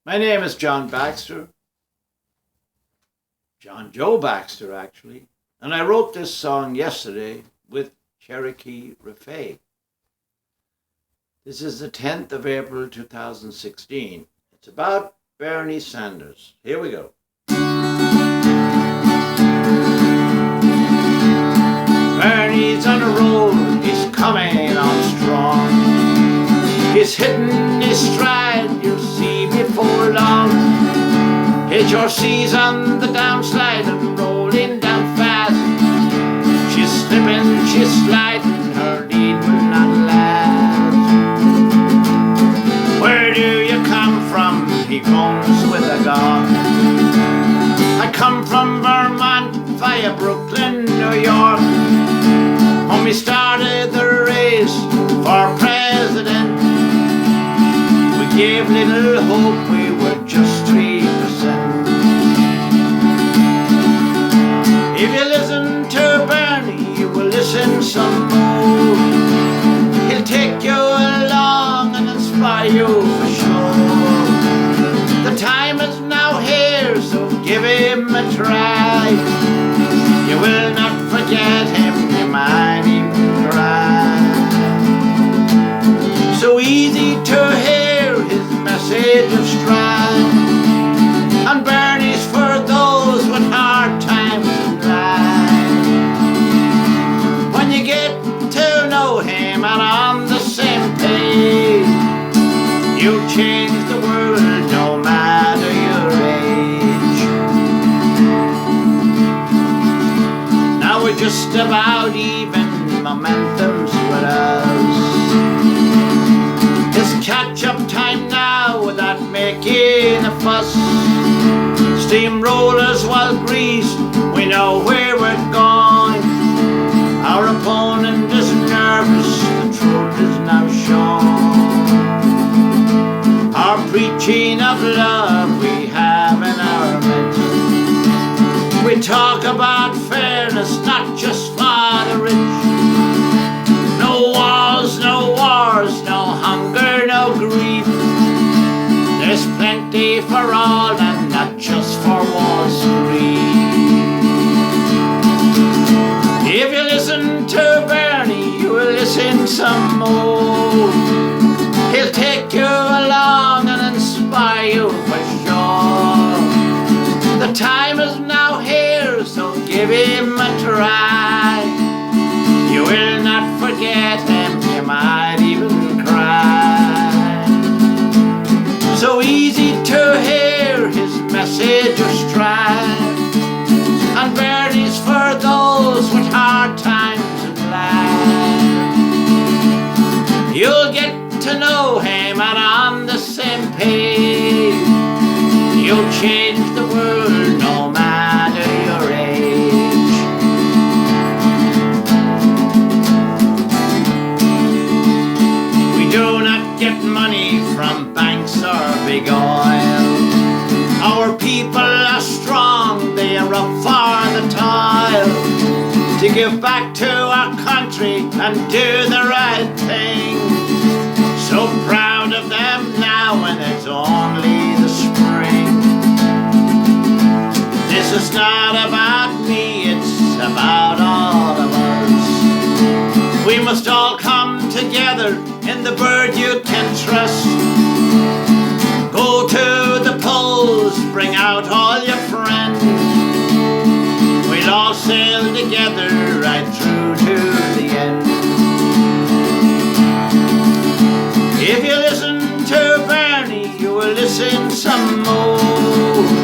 My name is John Baxter, John Joe Baxter actually, and I wrote this song yesterday with Cherokee Rafay. This is the 10th of April 2016. It's about Bernie Sanders. Here we go. Bernie's on a roll, he's coming on strong. He's hitting his stride, you'll see before long. HRC's on the downslide and rolling down fast. She's slipping, she's sliding, her lead will not last. Where do you come from? He phones with a gun. I come from Vermont via Brooklyn, New York. When we started the race for president, we gave little hope, we were just 3%. If you listen to Bernie, you will listen some more. He'll take you along and inspire you for sure. The time is now here, so give him a try. You will not forget him, you might even cry. So easy to hear his message of strife, and Bernie's for those with hard times in life. When you get to know him and on the same page, you'll change the world no matter your age. Now we're just about even, momentum's with us. It's catch-up time now without making a fuss. Steamrollers while greased, we know where we're going. Our opponent is nervous, the truth is now shown. Our preaching of love we have in our midst. We talk about fairness, not just for the rich. No walls, no wars, no hunger, no grief. There's plenty for all and not just for Wall Street. If you listen to Bernie, you will listen some more. He'll take you along and inspire you for sure. The time is now here, so give him a try. You will not forget him, you might even cry. So easy to hear his message of strife, and Bernie's for those with hard times in life. You'll get to know him and on the same page, you'll change the world no matter your age. We do not get money from banks or big oil. Our people are strong, they are up for the toil to give back to our country and do the right thing. So proud of them now when it's only the spring. This is not about me, it's about all of us. We must all come together in the bird you can trust. Go to the polls, bring out all your friends. We'll all sail together right through to the end. If you listen to Bernie, you will listen some more.